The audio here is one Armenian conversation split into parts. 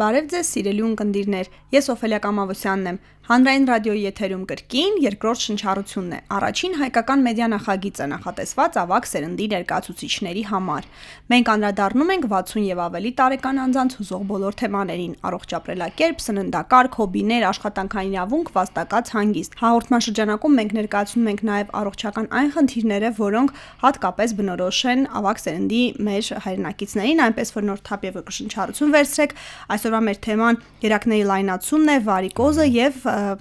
Բարև ձեզ սիրելի ունկնդիրներ, ես Օֆելիա Կամավոսյանն եմ, հանրային ռադիոյի եթերում կրկին երկրորդ շնչառությունն է, առաջին հայկական մեդիա նախագիծը նախատեսված ավագ սերնդի ներկայացուցիչների համար։ Մենք անդրադառնում ենք 60 եւ ավելի տարեկան անձանց հուզող բոլոր թեմաներին՝ առողջ ապրելակերպ, սննդակարգ, հոբիներ, աշխատանքային իրավունք, վաստակած հանգիստ։ Հաղորդման շրջանակում մենք ներկայացնում ենք նաև առողջական այն խնդիրները, որոնք հատկապես բնորոշ են ավագ սերնդի մեր հայրենակիցներին, այնպես որ նոր թափ եւ շնչառություն վերցրեք։ Այսօրվա մեր թեման երակների լայնացումն է, վարիկոզը եւ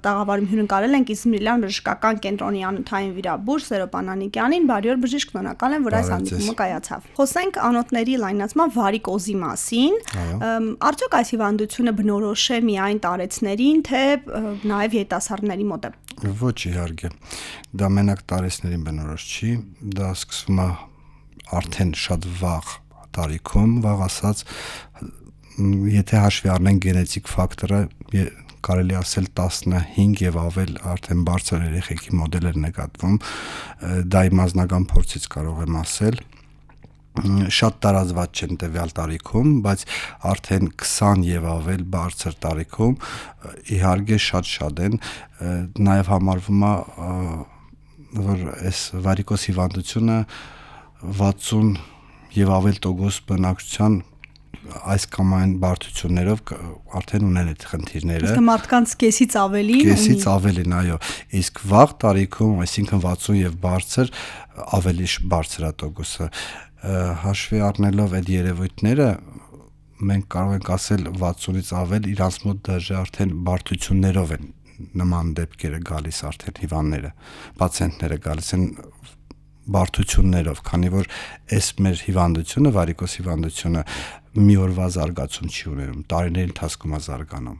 տաղավարում հյուրընկալել ենք Իզմիրիլյան բժշկական կենտրոնի անոթային վիրաբույժ Սերոբ Անանիկյանին, բարի օր բժիշկ, շնորհակալ եմ, որ այս հանդիպումը կայացավ։ Խոսենք անոթների լայնացման վարիկոզի մասին։ Արդյոք այս հիվանդությունը բնորոշ է միայն տարեցներին, թե նաեւ երիտասարդների մոտ է։ Ոչ, իհարկե։ Դա մենակ տարեցներին բնորոշ չի, դա սկսվում է արդեն շատ վաղ տարիքում, վաղ ասած, եթե հաշվի առնենք գենետիկ ֆակտորը, կարելի ասել 15 եւ ավել արդեն բարձր երեխեքի մոդելներ նկատվում, դա իմ անձնական փորձից կարող եմ ասել, շատ տարածված չեն տվյալ տարիքում, բայց արդեն 20 եւ ավել բարձր տարիքում իհարկե շատ են, նաեւ համարվում է, որ այս վարիկոզ հիվանդությունը 60 եւ ավել տոկոս բնակչության այս կամ այն բարդություններով արդեն ունեն այդ խնդիրները։ Իսկ մարդկանց կեսից ավելին Կեսից ավելին, այո։ Իսկ վաղ տարիքում, այսինքն 60 եւ բարձր, ավելի բարձր է տոկոսը։ Հաշվի առնելով այդ երևույթները, մենք կարող ենք ասել 60-ից ավել իրանց մոտ դաժե արդեն բարդություններով են նման դեպքերը գալիս արդեն հիվանդները, պացիենտները գալիս են բարդություններով, քանի որ այս մեր հիվանդությունը, վարիկոզ հիվանդությունը մի օրվա զարգացում չի ունենում, տարիների ընթացքում է զարգանում։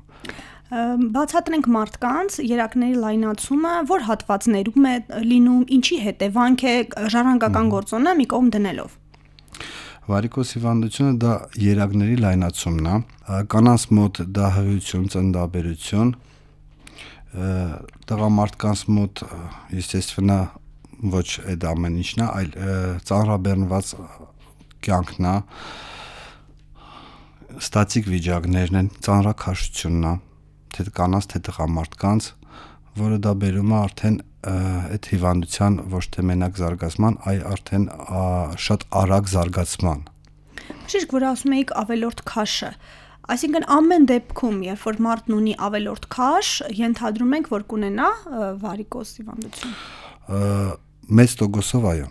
Բացատրենք մարդկանց երակների լայնացումը, որ հատվածներում է լինում, ինչի հետևանք է ժառանգական գործոնը մի կողմ դնելով։ Վարիկոզ հիվանդությունը դա երակների լայնացումն է, կանանց մոտ դա հղիություն, ծննդաբերություն, տղամարդկանց մոտ естественно ոչ այդ ամեն ինչն է, այլ ծանրաբեռնված կյանքն է, ստատիկ վիճակներն են, ծանրաքաշությունն է, թե կանանց, թե տղամարդկանց, որը դա բերում է արդեն այդ հիվանդության ոչ թե մենակ զարգացման, այլ արդեն շատ արագ զարգացման։ Բժիշկ, որ ասում եք ավելորդ քաշը, այսինքն ամեն դեպքում, երբ որ մարդն ունի ավելորդ քաշ, ենթադրում ենք, որ կունենա վարիկոզ հիվանդություն։ Մեծ տոկոսով այո։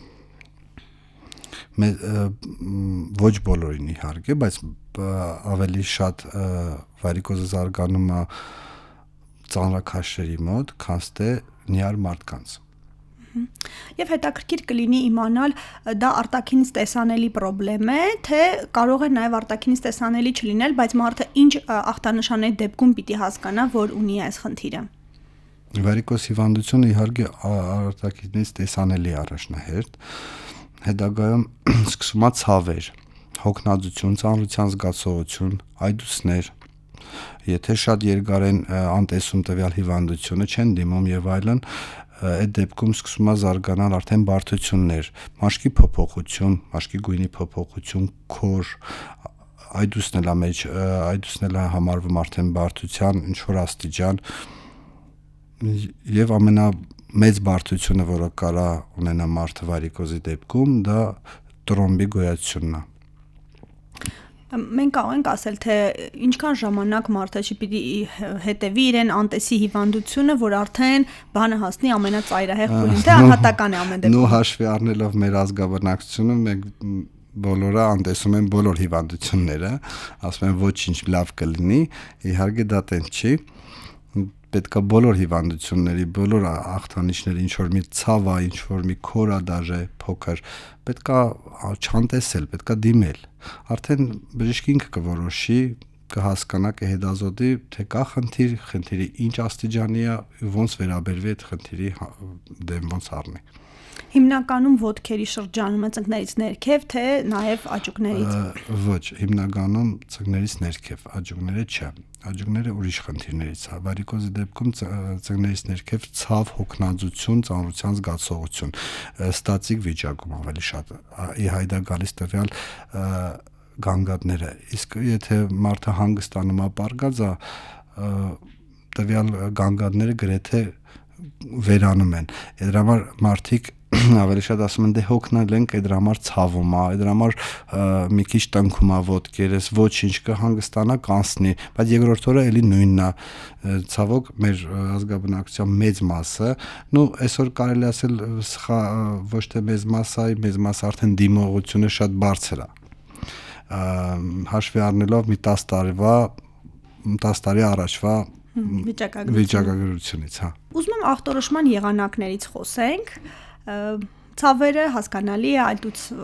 Ոչ բոլորին իհարկե, բայց ավելի շատ վարիկոզը զարգանում է ծանրաքաշերի մոտ, քան թե նյար մարդկանց։ Եվ հետաքրքիր կլինի իմանալ, դա արտաքինից տեսանելի պրոբլեմ է, թե կարող է նաև արտաքինից տեսանելի չլինել, բայց մարդը ինչ ախտանշանների դեպքում պիտի հասկանա, որ ունի այս խնդիրը։ Վարիկոզ հիվանդությունը իհարկե արտաքինից տեսանելի առաջնահերթ, հետագայում սկսում է ցավեր, հոգնածություն, ծանրության զգացողություն, այդուսներ, եթե շատ երկար են անտեսում տվյալ հիվանդությունը, չեն դիմում եւ այլն, այդ դեպքում սկսում է զարգանալ արդեն բարդություններ, մաշկի փոփոխություն, մաշկի գույնի փոփոխություն, քոր, այդուսն էլ համարվում արդեն բարդության ինչ որ աստիճան եւ ամենամեծ բարդությունը, որը կարա ունենա մարդը վարիկոզի դեպքում, դա տրոմբի գոյացությունն է։ Մենք կարող ենք ասել, թե ինչքան ժամանակ մարդը չպիտի հետևի իրեն անտեսի հիվանդությունը, որ արդեն բանը հասնի ամենածայրահեղ փուլին, թե անհատական է ամեն դեպքում։ Նու հաշվի առնելով մեր ազգաբնակչությունը, մենք բոլորը անտեսում են բոլոր հիվանդությունները, ասում են ոչինչ լավ կլինի, իհարկե դա տենց չի։ Պետքա բոլոր հիվանդությունների, բոլոր ախտանիշների, ինչ որ մի ցավ է, ինչ որ մի քոր է դաժե փոքր, պետքա չանտեսել, պետքա դիմել։ Արդեն բժիշկը ինքը կորոշի, կհասկանա, կհետազոտի, թե կա խնդիր, խնդիրի ինչ աստիճանի է, ոնց վերաբերվի այդ խնդիրի դեմ ոնց առնի։ Հիմնականում ոտքերի շրջանում է ծնկներից ներքև, թե նաև աճուկներից։ Ոչ, հիմնականում ծնկներից ներքև, աճուկները չէ։ Աճուկները ուրիշ խնդիրներից է։ Վարիկոզի դեպքում ծնկներից ներքև ցավ, հոգնածություն, ծանրության զգացողություն, ստատիկ վիճակում ավելի շատ։ Իհայտ է գալիս տվյալ գանգատները, իսկ եթե մարդը հանգստանում է պարկած է, տվյալ գանգատները գրեթե վերանում են։ Այդ համար մարդիկ ավելի շատ ասում են դե հոգնել ենք, այդ համար ցավում է, այդ համար մի քիչ տնքում է ոտքերս, ոչինչ կհանգստանա, կանցնի, բայց երկրորդ օրը էլի նույնն է։ Ցավոք մեր ազգաբնակության մեծ մասը, այսօր կարելի ասել ոչ թե մեծ մասը արդեն դիմողությունը շատ բարձր է։ Հաշվի առնելով մի 10 տարի առաջվա վիճակագրությունից, հա։ Ուզում եմ ախտորոշման եղանակներից խոսենք։ Ցավերը հասկանալի է,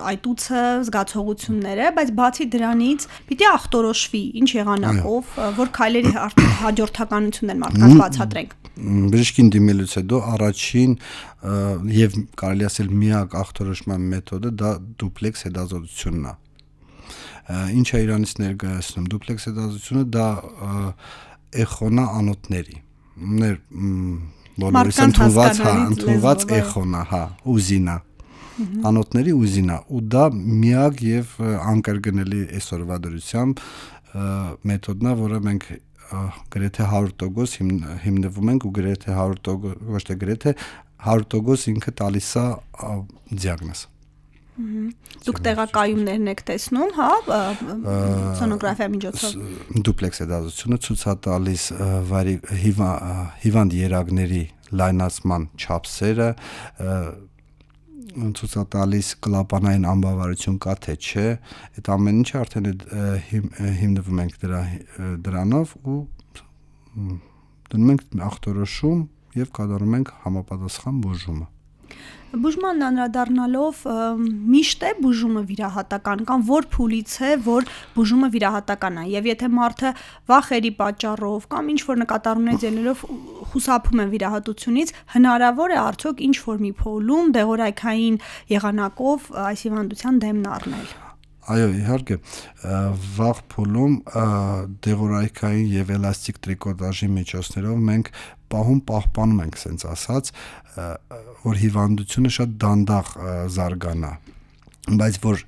այտուցը, զգացողությունները, բայց բացի դրանից պիտի ախտորոշվի ինչ եղանակով, որ քայլերի հաջորդականությունն մարդկանց բացատրենք։ Բժշկին դիմելուց հետո առաջին եւ կարելի ասել միակ ախտորոշման մեթոդը դա դուպլեքս հետազոտությունն է։ Ինչ է իրանից ներկայացնում դուպլեքս հետազոտությունը, դա էխոնա անոթների։ Բոլորիս ընդունված էխոնա, հա, ուզինա։ Անոթների ուզինա, ու դա միակ եւ անկրկնելի այսօրվա դրությամբ մեթոդն է, որը մենք գրեթե 100% հիմնվում ենք ու գրեթե 100%, ոչ թե գրեթե 100% ինքը տալիս է դիագնոզ։ Դուք տեղակայումներն եք տեսնում, հա, սոնոգրաֆիա միջոցով։ Դուպլեքս հետազոտությունը ցույց է տալիս հիվանդ երակների լայնացման չափսերը, ցույց է տալիս կլապանային անբավարարություն կա թե չէ, այդ ամեն ինչը արդեն հիմնվում ենք դրանով ու դնում ենք ախտորոշում եւ կատարում ենք համապատասխան բուժումը։ Բուժման անդրադառնալով միշտ է բուժումը վիրահատական կամ որ փուլից է որ բուժումը վիրահատական է եւ եթե մարդը վախերի պատճառով կամ ինչ որ նկատառումներից ելնելով խուսափում է վիրահատությունից հնարավոր է արդյոք ինչ որ մի փուլում դեղորայքային եղանակով այս հիվանդության դեմն առնել։ Այո, իհարկե, վաղ փուլում դեղորայքային եւ էլաստիկ տրիկոտաժի միջոցներով մենք պահպանում ենք, ասենց ասած, որ հիվանդությունը շատ դանդաղ զարգանա, բայց որ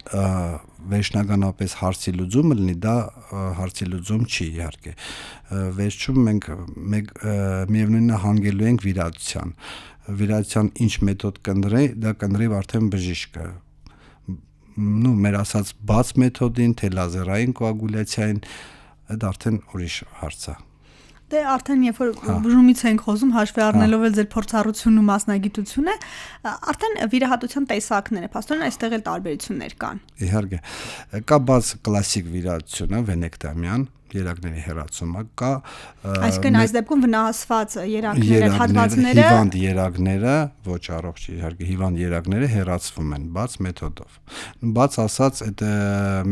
վերջնականապես հարցի լուծումը լինի, դա հարցի լուծում չի, իհարկե։ Վերջում մենք միևնույնն է հանգելու ենք վիրահատության ինչ մեթոդ կընտրի, դա կընտրի արդեն բժիշկը։ Մեր ասած բաց մեթոդին, թե լազերային կոագուլյացիային, դա արդեն ուրիշ հարց է։ Դե արդեն երբ որ բուժումից ենք խոսում, հաշվի առնելով էլ ձեր փորձառությունն ու մասնագիտությունը, արդեն վիրահատության տեսակները, փաստորեն այստեղ էլ տարբերություններ կան։ Իհարկե, կա բաց կլասիկ վիրահատությունը, վենեկտոմիան, երակների հեռացումը, կա այսինքն այս դեպքում վնասված երակները, հատվածները, հիվանդ երակները, ոչ առողջ, իհարկե հիվանդ երակները հեռացվում են բաց մեթոդով։ Բաց ասած, այդ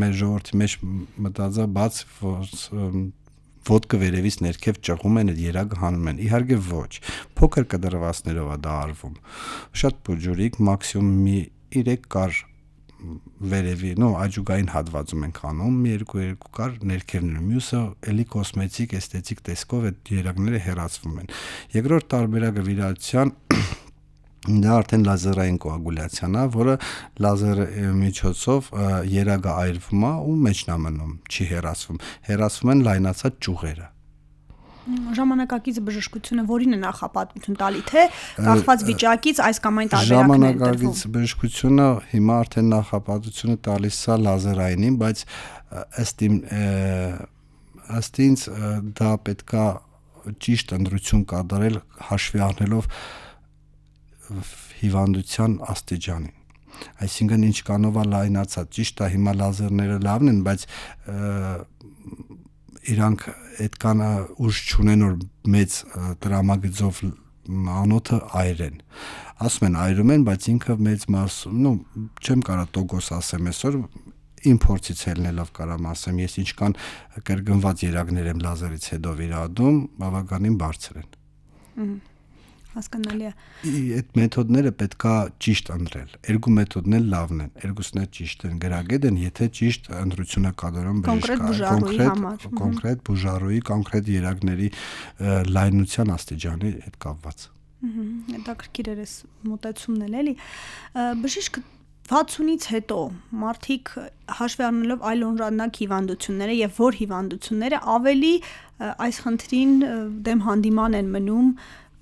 մեր ժողովրդի մեջ մտածա բաց ոտքը վերևից ներքև ճղում են, այդ երակը հանում են։ Իհարկե ոչ, փոքր կդրվածներով է դա արվում։ Շատ փոջուրիկ, մաքսիմում մի 3 կար վերևի, աջուկային հատվածում ենք անում, մի 2 կար ներքևներում, մյուսը էլի կոսմետիկ, էսթետիկ տեսքով այդ երակները հեռացվում են։ Երկրորդ տարբերակը վիրահատության դա արդեն լազերային կոագուլյացիան է, որը լազերի միջոցով երակը այրվում է ու մեջն է մնում, չի հեռացվում։ Հեռացվում են լայնացած ճյուղերը։ Ժամանակակից բժշկությունը որին է նախապատվություն տալի, թե կախված վիճակից այս կամ այն տարբերակներ են տրվում։ Ժամանակակից բժշկությունը հիմա արդեն նախապատվությունը տալիս է լազերայինին, բայց ըստ ինձ դա պետքա ճիշտ ընտրություն կատարել հաշվի առնելով հիվանդության աստիճանին։ Այսինքն ինչքանով է լայնացած, ճիշտ է հիմա լազերները լավն են, բայց իրանք այդքան ուժ չունեն որ մեծ տրամագծով անոթը այրեն։ Ասում են այրում են, բայց ինքը մեծ չեմ կարող տոկոս ասեմ այսօր, իմ փորձից ելնելով կարամ ասեմ, ես ինչքան կրկնված երակներ եմ լազերից հետո վիրահատում, բավականին բարձր են։ Հասկանալի է։ Այդ մեթոդները պետքա ճիշտ ընտրել։ Երկու մեթոդն էլ լավն են, երկուսն էլ ճիշտ են, գրագետ են, եթե ճիշտ ընտրությունը կատարում բժիշկը, կոնկրետ բուժարուի, կոնկրետ երակների լայնության աստիճանի հետ կապված։ Հետաքրքիր էր այս մոտեցումն էլ էլի։ Բժիշկ 60-ից հետո մարդիկ հաշվի առնելով այլ օժանդակ հիվանդությունները եւ որ հիվանդությունները ավելի այս խնդրին դեմ հանդիման են մնում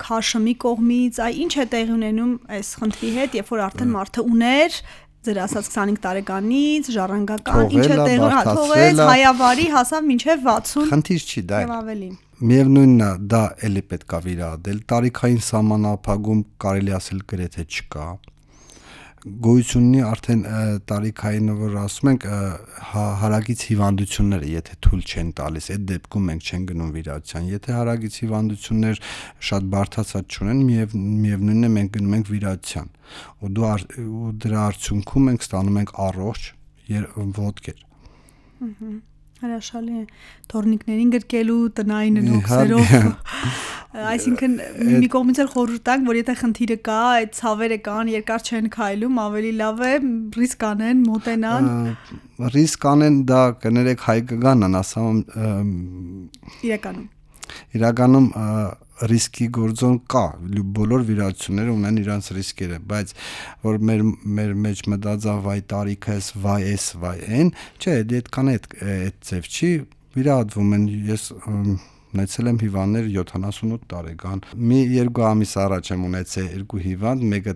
քաշմի կողմից, ինչ է տեղի ունենում այս խնդրի հետ, երբ որ արդեն մարդը ուներ ձեր ասած 25 տարեկանից ժառանգական ինչ է տեղի թողեց հայավարի հասավ մինչև 60 խնդիր չի դա եւ ավելին միևնույնն է դա էլի պետք է վիրահատել տարիքային սահմանափակում կարելի ասել գրեթե չկա գոյություն ունի արդեն տարիքային որ ասում ենք հարագից հիվանդությունները եթե թույլ չեն տալիս այդ դեպքում մենք չենք գնում վիրահատության եթե հարագից հիվանդություններ շատ բարդացած չունեն միևնույնն է մենք գնում ենք վիրահատության ու դրա արդյունքում մենք ստանում ենք առողջ ոտքեր հրաշալի է թորնիկներին գրկելու տնային նոքսերով այսինքն մի կողմից էլ խորհուրդ տանք որ եթե խնդիրը կա այդ ցավերը կան երկար չեն քայլում ավելի լավ է ռիսկ անեն մոտենան ռիսկ անեն դա կներեք հայկականն ասում իրականում ռիսկի գործոն կա բոլոր վիրահատությունները ունեն իրենց ռիսկերը բայց որ մեր մեջ մտածա վայ տարիքս վայ էս վայ այն չէ դետքան այդ ձև չի վիրահատվում են ես ունեցել եմ հիվանդներ 78 տարեկան մի 2 ամիս առաջ եմ ունեցել երկու հիվանդ մեկը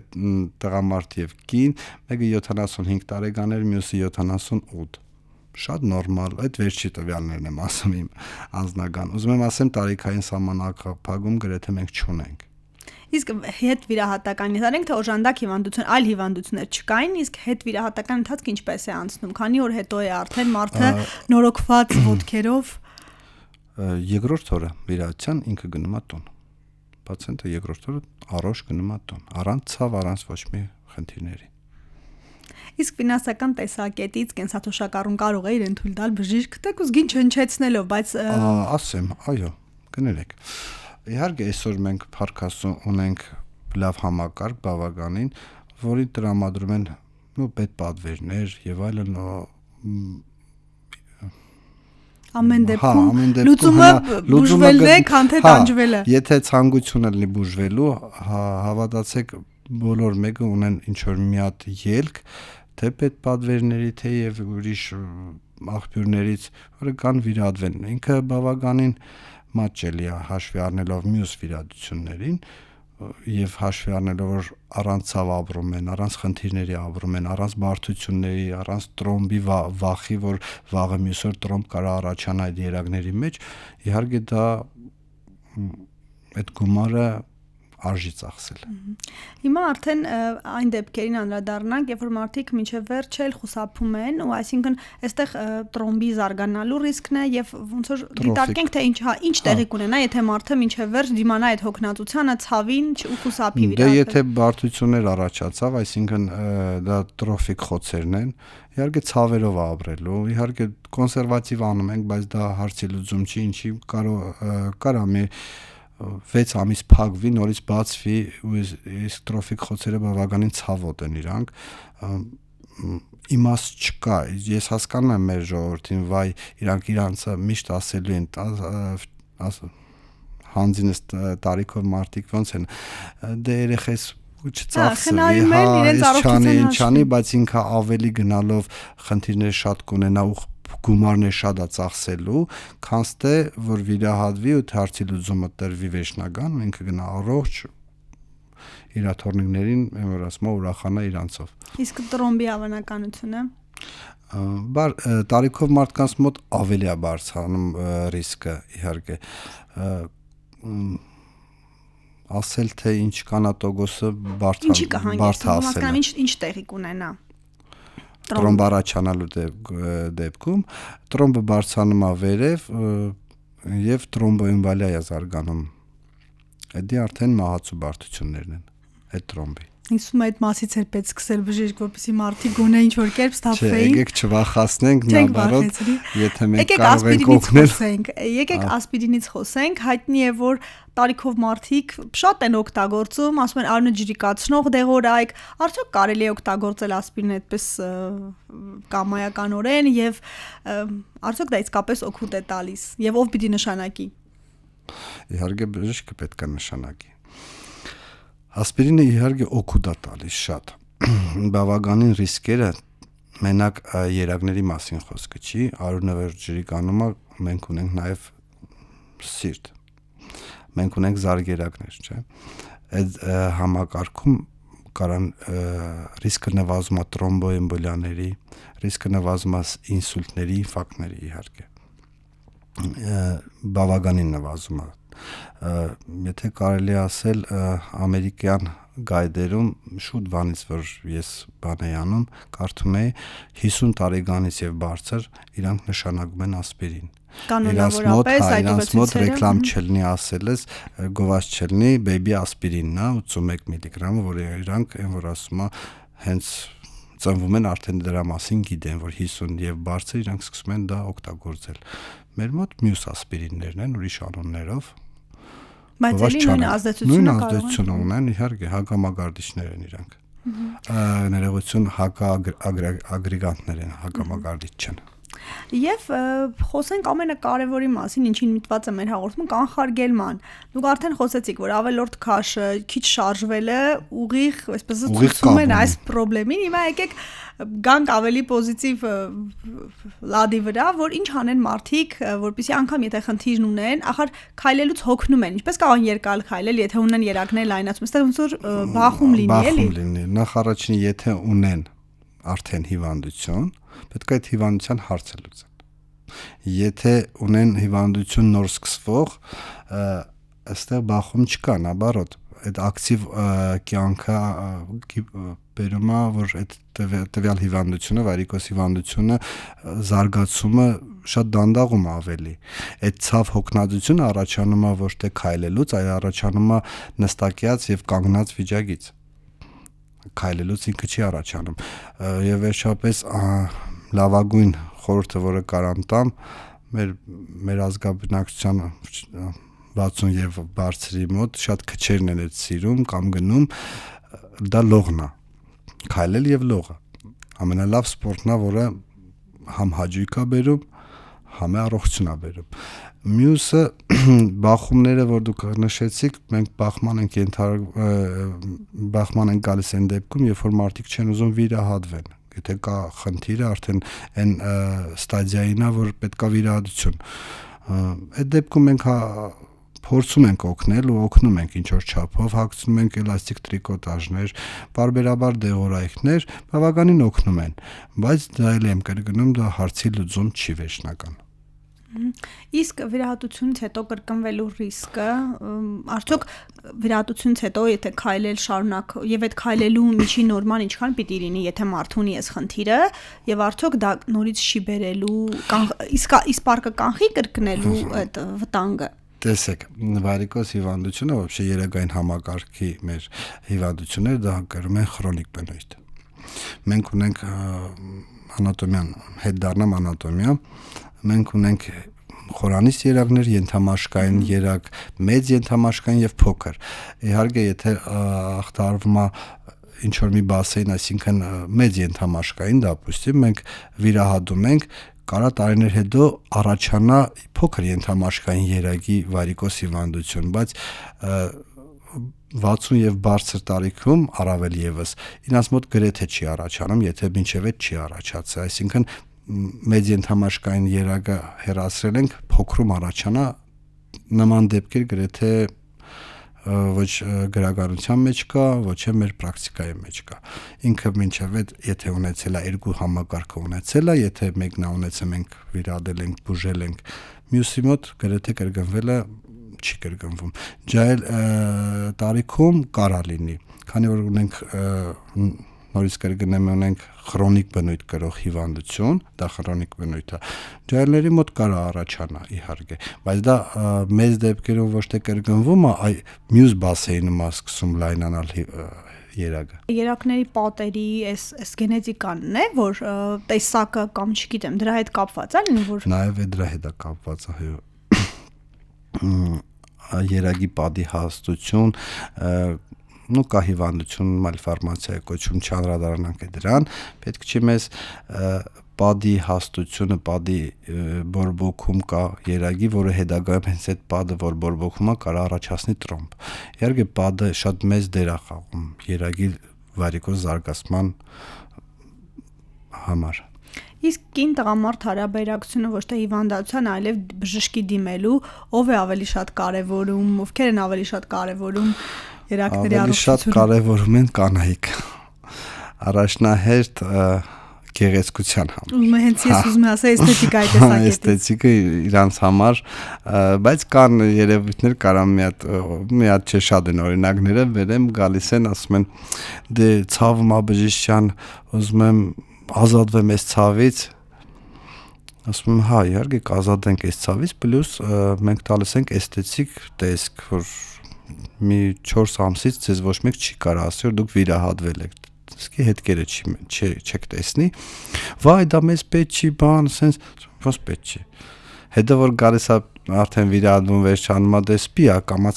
տղամարդ եւ կին մեկը 75 տարեկան էր մյուսը 78 շատ նորմալ այդ վերջի տվյալներն եմ ասում իմ անձնական ուզում եմ ասեմ տարիքային սահմանափակում գրեթե մենք չունենք իսկ հետ վիրահատական նշանենք թե օժանդակ հիվանդություն այլ հիվանդություններ չկային իսկ հետ վիրահատական ընթացքը ինչպես է անցնում քանի օր հետո է արդեն մարդը նորոգված ոտքերով երկրորդ օրը վիրահատության ինքը գնում է տուն պացիենտը երկրորդ օրը առողջ գնում է տուն առանց ցավ առանց ոչ մի խնդիրների իսկ ֆինանսական տեսակետից կենսաթոշակառուն կարող է իրեն թույլ տալ բժիշկ թեկուզ գին չնչեցնելով բայց ասեմ այո կներեք իհարկե այսօր մենք փառքաստու ունենք լավ համակարգ բավականին որի տրամադրում են պետպատվերներ եւ այլն ամեն դեպքում լուծումը բուժվելն է քան թե տանջվելը եթե ցանկությունը լինի բուժվելու հավատացեք բոլոր մեկը ունեն ինչ որ մի հատ ելք թե պետպատվերների թե եւ ուրիշ աղբյուրներից որը կան վիրահատվեն ինքը բավականին մատչելի է հաշվի առնելով մյուս վիրահատություններին եւ հաշվի առնելով որ առանց ցավ ապրում են առանց խնդիրների ապրում են առանց բարդությունների առանց տրոմբի վախի որ վաղը մյուս օր տրոմբ կարա առաջանա այդ երակների մեջ իհարկե դա այդ գումարը արժի ծախսել հիմա արդեն այն դեպքերին անդրադառնանք երբ որ մարդիկ մինչև վերջ էլ խուսափում են ու այսինքն այստեղ տրոմբի զարգանալու ռիսկն է եւ ոնց որ դիտարկենք թե ինչ տեղի կունենա եթե մարդը մինչև վերջ դիմանա այդ հոգնածությանը ցավին ու խուսափի դե եթե բարդություններ առաջացավ այսինքն դա տրոֆիկ խոցերն են իհարկե ցավերով է ապրելու իհարկե կոնսերվատիվ անում ենք բայց դա հարցի լուծում չի ինչի կարա մի 6 ամիս փակվի, նորից բացվի ու իսկ տրոֆիկ խոցերը բավականին ցավոտ են իրանք իմաստ չկա ես հասկանում եմ մեր ժողովրդին վայ իրանքը միշտ ասելու են հանձինս տարիքով մարդիկ ոնց են դե երեխես չծախսվի չանի բայց ինքը ավելի գնալով խնդիրներ շատ կունենա ու գումարներ շատ է ծախսելու, քանց թե որ վիրահատվի ու հարցի լուծումը տրվի վերջնական, ինքը գնա առողջ իր թորնիկներին, որ ասում ուրախանա իրանցով։ Իսկ տրոմբի հավանականությունը տարիքով մարդկանց մոտ ավելի է բարձրանում ռիսկը, իհարկե։ Ասել թե ինչ կանատոգոսը բարդ ասել։ Ինչ տեղի կունենա տրոմբ առաջանալու դեպքում տրոմբը բարձրանում է վերև եւ տրոմբոեմբոլիա է զարգանում դա արդեն մահացու բարդություններն են այդ տրոմբի Իսում այդ մասից էր պետք սկսել բժիշկ որպեսզի մարդիկ գոնե ինչ որ կերպ ստափվեին Եկեք չվախացնենք նաբարոտ եթե մենք կարող ենք օգնել Եկեք ասպիրինից խոսենք հայտնի է որ տարիքով մարդիկ շատ են օգտագործում ասում են արյունը ջրիկացնող դեղորայք արդյոք կարելի է օգտագործել ասպիրինը այդպես կամայականորեն եւ արդյոք դա իսկապես օգուտ է տալիս եւ ով պիտի նշանակի Իհարկե բժիշկը պետք է նշանակի Ասպիրինը իհարկե օգուտ է տալիս շատ բավականին ռիսկերը մենակ երակների մասին խոսքը չի, արյունավերջ ջրի կանումը մենք ունենք նաև սիրտ, մենք ունենք զարգերակներ, չէ՞, այդ համակարգում կարան ռիսկը նվազում է տրոմբոէմբոլիաների, ռիսկը նվազում է ինսուլտների, ինֆարկտների իհարկե, բավականին նվազում է, եթե կարելի ասել ամերիկյան գայդերում շուտ բանից, որ ես բան էի անում, կարդում էի 50 տարեկանից եւ բարձր իրանք նշանակում են ասպիրին։ Կանոնավորապես իրանց մոտ ռեկլամ չլինի ասելս, գովաց չլինի, baby ասպիրինն է 81 միլիգրամը, որ իրանք այն որ ասում է հենց ծնվում են արդեն դրա մասին գիտեն, որ 50 եւ բարձր իրանք սկսում են դա օգտագործել։ Մեր մոտ մյուս ասպիրիններն են ուրիշ անուններով, բայց էլի նույն ազդեցությունը ունեն, իհարկե հակամագարդիչներ են իրանք։ Ներողություն, հակաագրեգանտներ են, հակամագարդիչ չեն։ Եվ խոսենք ամենակարևորի մասին, ինչին միտված է մեր հաղորդումը, կանխարգելման։ Դուք արդեն խոսեցիք, որ ավելորդ քաշը, քիչ շարժվելը ուղիղ, այսպես ցույցում են այս խնդրին։ Հիմա եկեք գանք ավելի պոզիտիվ լադի վրա, որ ինչ անեն մարդիկ, որպեսզի անգամ եթե խնդիրն ունեն, ախր քայլելուց հոգնում են։ Ինչպես կարող են երկալ քայլել, եթե ունեն երակներ լայնացում, այստեղ ոնց որ բախում լինի, էլի։ Բախում լինի։ Նախ առաջինը եթե ունեն արդեն հիվանդություն, պետք է այդ հիվանդության հարցը լուծեն։ Եթե ունեն հիվանդություն նոր սկսվող, այստեղ բախում չկա, наоборот, այդ ակտիվ կյանքը բերում է, որ այդ տվյալ հիվանդությունը, վարիկոս հիվանդությունը զարգացումը շատ դանդաղում է ավելի։ Այդ ցավ հոգնածությունը առաջանում է ոչ թե քայլելուց, այլ առաջանում է նստակյաց եւ կանգնած վիճակից։ Քայլելուց ինքը չի առաջանում։ Եվ վերջապես լավագույն խորհուրդը, որը կարամ տամ, մեր ազգաբնակչության 60 եւ բարձրի մոտ շատ քչերն են այդ սիրում կամ գնում, դա լողն է, քայլել եւ լողը։ Ամենալավ սպորտն է, որը համ հաճույք է բերում, համ է առողջություն է բերում։ Մյուսը բախումները, որ դուք նշեցիք, մենք բախման են գալիս այն դեպքում, երբ որ մարդիկ չեն ուզում վիրահատվեն։ Եթե կա խնդիրը, արդեն այն ստադիային է, որ պետք է վիրահատություն։ Այդ դեպքում մենք փորձում ենք օգնել ու օգնում ենք ինչ որ չափով, հագցնում ենք էլաստիկ տրիկոտաժներ, բարբերաբար դեղորայքներ, բավականին օգնում են, բայց դա էլ եմ կրկնում, դա հարցի լուծում չի վերջնական։ Իսկ վիրահատությունից հետո կրկնվելու ռիսկը, արդյոք վիրահատությունից հետո եթե քայլել շարունակ եւ այդ քայլելու միջին նորման ինչքան պիտի լինի, եթե մարդու ունի այս խնդիրը եւ արդյոք դա նորից չի բերելու, իսկ պարկը կանխի կրկնելու այդ վտանգը։ Տեսեք, վարիկոս հիվանդությունը, вообще երեգային համակարգի մեր հիվանդությունները դա կրում են քրոնիկ բնույթ։ Մենք ունենք անատոմիան, հետ դառնամ անատոմիա, մենք ունենք խորանից երակներ, ենթամաշկային երակ, մեծ ենթամաշկային եւ փոքր։ Իհարկե, եթե ախտարվում է ինչ որ մի բասեին, այսինքն մեծ ենթամաշկային, դապուստիվ մենք վիրահատում ենք, կարա տարիներ հետո առաջանա փոքր ենթամաշկային երակի վարիկոս հիվանդություն, բայց 60 եւ բարձր տարիքում առավել եւս իրաց մոտ գրեթե չի առաջանում, եթե մինչեւ այդ չի առաջացել, այսինքն մեծ ենթամաշկային երակը հեռացրել ենք, փոքրում առաջանա, նման դեպքեր գրեթե ոչ գրականության մեջ կա, ոչ էլ մեր պրակտիկայի մեջ կա։ Ինքը մինչև այդ եթե ունեցել է երկու համակարգը ունեցել է, եթե մեկն է ունեցել մենք վիրադել ենք, բուժել ենք, մյուսի մոտ գրեթե կրկնվել է, չի կրկնվում։ Ջայել տարիքում կարա լինի, քանի որ ունենք նորից կրկնեմ ունենք քրոնիկ բնույթ կրող հիվանդություն, դա քրոնիկ բնույթ է։ Ջայլների մոտ կարա առաջանա իհարկե, բայց դա մեծ դեպքերով ոչ թե կրկնվում է, այլ մյուս բասեինում է սկսում լայնանալ երակը։ Երակների պատերի այս գենետիկանն է, որ տեսակը կամ չգիտեմ, դրա հետ կապված է լինի, որ նաև է դրա հետ է կապված, այո։ Երակի պատի հաստություն կա հիվանդություն, մալֆարմացիա կոչում չանդրադառնանք դրան, պետք չի մեզ պատի հաստությունը, պատի բորբոքում կա երակի, որը հետագայում հենց այդ պատը, որ բորբոքում է, կարող առաջացնի տրոմբ։ Իհարկե պատը շատ մեծ դեր է խաղում երակի վարիկոզ զարգացման համար։ Իսկ կին տղամարդ հարաբերակցությունը ոչ թե հիվանդացության, այլև բժշկի դիմելու, ով է ավելի շատ կարևորում, ովքեր են ավելի շատ կարևորում երակների Ավելի շատ առողջությունը։ կարևորում են կանայք։ Առաջնահերթ գեղեցկության համար։ Ուզում եմ հենց ես ուզում եմ ասել էսթետիկայի տեսակետից։ Էսթետիկը իրանց համար, բայց կան երևույթներ, կարամ մի հատ չէ, շատ են օրինակները, վերեմ գալիս են, ասում են դե ցավում ա բժիշկյան, ուզում եմ ազատվեմ այս ցավից, ասում եմ հա իհարկե կազատենք այս ցավից, պլյուս մենք տալիս ենք էսթետիկ տեսք, որ մի 4 ամսից ձեզ ոչ մեկ չի կարող ասել, որ դուք վիրահատվել եք, իսկի հետքերը չեք տեսնի, վայ դա մեզ պետք չի, բան, սենց ոնց պետք չի, հետո որ գալիս է արդեն վիրահատվում վերջանում է դեսպի է,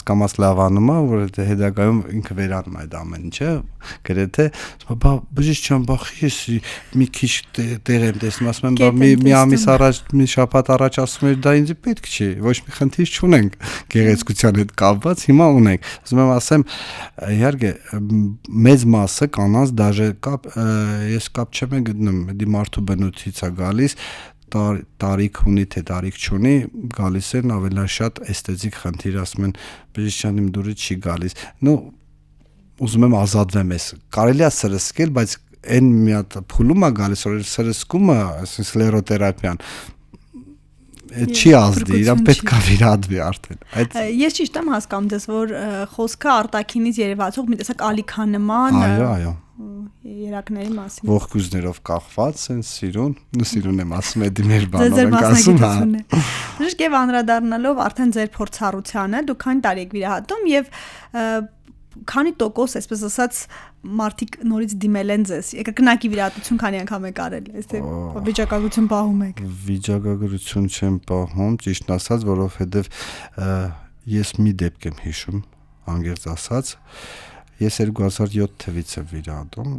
կամաց լավանում է, որ հետագայում ինքը վերանում է այդ ամեն ինչը, գրեթե, բա բժիշկ ջան, բա ես մի քիչ տեղ եմ տեսնում, ասում եմ, բա մի ամիս առաջ, մի շաբաթ առաջ ասում էր դա ինձ պետք չի, ոչ մի խնդիր չունենք գեղեցկության հետ կապված, հիմա ունենք, ասում եմ, ասեմ, իհարկե մեծ մասը կանանց դաժե ես կապ չեմ գտնում, դի մարդու բնույթից է գալիս, տարիք ունի թե տարիք չունի, գալիս են ավելի շատ էսթետիկ խնդիր, ասում են բժիշկյան իմ դուրը չի գալիս, ուզում եմ ազատվեմ ես, կարելի է սրսկել, բայց այն մի հատ փուլում է գալիս, որ սրսկումը, այսինքն սկլերոթերապիան չի ազդի, իրան պետք է վիրահատվի արդեն։ Ես ճիշտ եմ հասկանում դες, որ խոսքը արտաքինից երևացող մի տեսակ ալիքանման երակների մասին։ Ողկույզներով կախված, սենց սիրուն եմ ասում, էդի մեր բանով ենք ասում, հա։ Բժիշկ եւ անդրադառնալով արդեն ձեր փորձառությանը, դուք քանի տարի եք վիրահատում եւ քանի տոկոս, այսպես ասած, մարդիկ նորից դիմել են ձեզ։ Կրկնակի վիրահատություն քանի անգամ եք արել, այստեղ վիճակագրություն պահում եք։ Վիճակագրություն չեմ պահում, ճիշտն ասած, որովհետեւ ես մի դեպք եմ հիշում, անգերց ասած, ես 2007 թվականից եմ վիրահատում։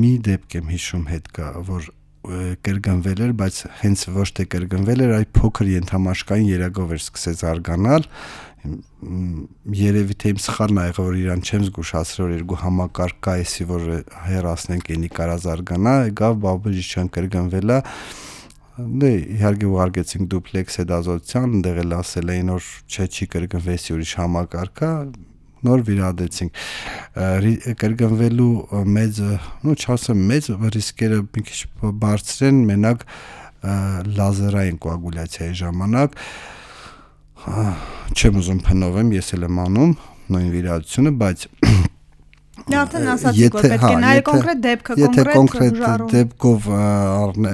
Մի դեպք եմ հիշում հետ կա, որ կրկնվել էր, բայց հենց ոչ թե կրկնվել էր, այլ փոքր ենթամաշկային երակով էր սկսեց զարգանալ։ Երևի թե իմ սխալն ա եղել, որ իրան չեմ զգուշացրել, որ երկու համակարգ կա, էսի որ հեռացնենք ինի կարա զարգանա, գավ բաբուժիչյան կրկնվել է։ Դե իհարկե ուղարկեցինք դուպլեքս հետազոտության, ընդեղ էլ ասել էին, որ չի կրկնվեցի ուրիշ համակարգ է, նոր վիրահատեցինք։ Կրկնվելու մեծ, չասեմ մեծ ռիսկերը մի քիչ բարձր են, մենակ լազերային կոագուլյացիայի ժամանակ չեմ ուզում փնովեմ, ես էլ եմ անում նույն վիրահատությունը, բայց Արդեն ասացիք, որ պետք է նայել կոնկրետ դեպքը, կոնկրետ դեպքով,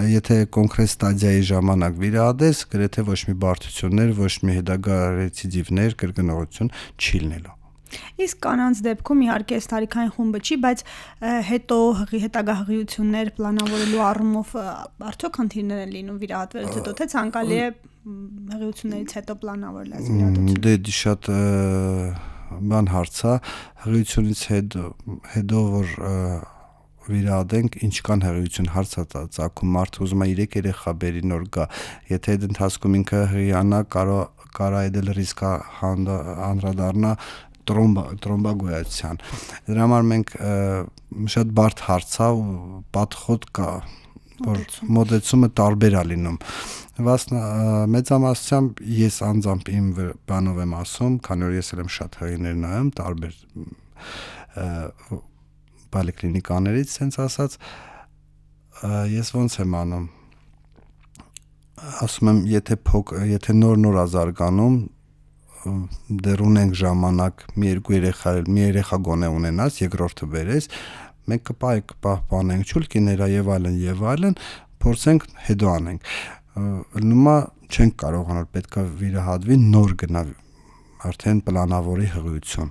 եթե կոնկրետ ստադիայի ժամանակ վիրահատես, գրեթե ոչ մի բարդություններ, ոչ մի հետագա ռեցիդիվներ, կրկնողություն չի լինելու։ Իսկ կանանց դեպքում իհարկե այս տարիքային խումբը չի, բայց հետո հետագա հղիություններ պլանավորելու առումով արդյոք խնդիրներ են լինում վիրահատվելուց հետո, թե ցանկալի է հղիություններից հետո պլանավորել այս վիրահատությունը։ Դե շատ բան հարց է, հղիությունից հետո որ վիրահատենք, ինչ կան հղիություն հարց է ծագում, մարդը ուզում է 3 երեխա բերի նոր գա, եթե այդ ընթացքում ինքը հղիանա, կարա այդ ռիսկ անդրադառնա տրոմբագոյացիան։ Դրա համար մենք շատ բարդ հարց է ու պատխոտ կա, որ մոտեցումը տարբեր է լինում։ Մեծամասնությամբ ես անձամբ իմ բանով եմ ասում, քանի որ ես էլ եմ շատ հղիներ նայում, տարբեր պոլիկլինիկաներից, սենց ասած, ես ոնց եմ անում։ Ասում եմ, եթե նոր ազարգանում, դեռ ունենք ժամանակ, մի երեխա գոնե ունենաս, երկրորդը բերես, մենք կպահպանենք չուլկիները եւ այլն, փորձենք հետո անենք։ Նույնը չենք կարողանալ, պետքա վիրահատվի նոր գնա արդեն պլանավորի հղիություն։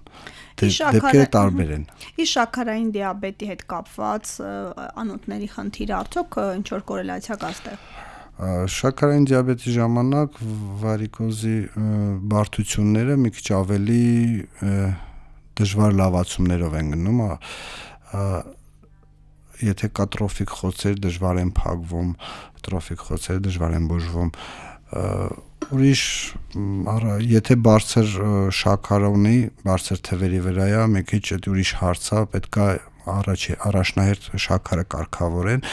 Դեպքերը տարբեր են։ Իսկ շաքարային դիաբետի հետ կապված անոթների խնդիրը արդյոք ինչ որ կորելացիա կա այստեղ։ Շաքարային դիաբետի ժամանակ վարիկոզի բարդությունները մի քիչ ավելի դժվար լավացումներով են գնում, եթե կա տրոֆիկ խոցեր դժվար են փակվում, տրոֆիկ խոցերը դժվար են բուժվում, ուրիշ Եթե բարձր շաքար ունի, բարձր թվերի վրա է, մի քիչ ուրիշ հարց է, պետք է առաջնահերթ շաքարը կարգավորեն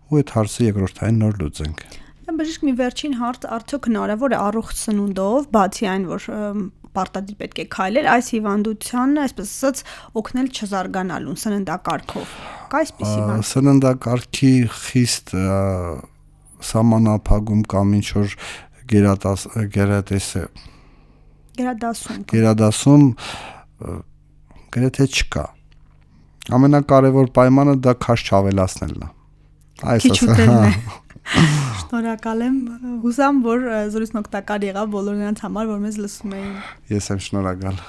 ու այդ հարցը երկրորդային նոր լուծենք։ Բժիշկ, մի վերջին հարց, արդյոք հնարավոր է առողջ սնունդով, բացի այն, որ պարտադիր պետք է քայլել, այս հիվանդությանն, այսպես ասած, օգնել չզարգանալուն սննդակարգով։ Կա այսպիսի բան։ Սննդակարգի խիստ սահմանափակում կամ ինչ որ գերադասում գրեթե չկա։ Ամենակարևոր պայմանը դա քաշ չավելացնելն է։ Քիչ ուտելն է։ Շնորհակալ եմ, հուսամ, որ զրույցն օգտակար եղավ բոլոր նրանց համար, որ մեզ լսում էին։ Ես եմ շնորհակալ։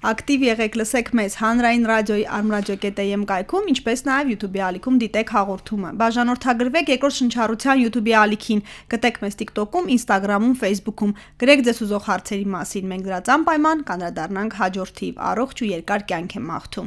Ակտիվ եղեք, լսեք մեզ Հանրային ռադիոյի armradio.am կայքում, ինչպես նաև YouTube-ի ալիքում դիտեք հաղորդումը։ Բաժանորդագրվեք երկրորդ շնչառության YouTube-ի ալիքին, գտեք մեզ TikTok-ում, Instagram-ում, Facebook-ում, գրեք ձեզ ուզող հարցերի մասին։ Մենք դրած անպայման կանդրադառնանք հաջորդ թիվ։ Առողջ ու երկար կյանք եմ մաղթում։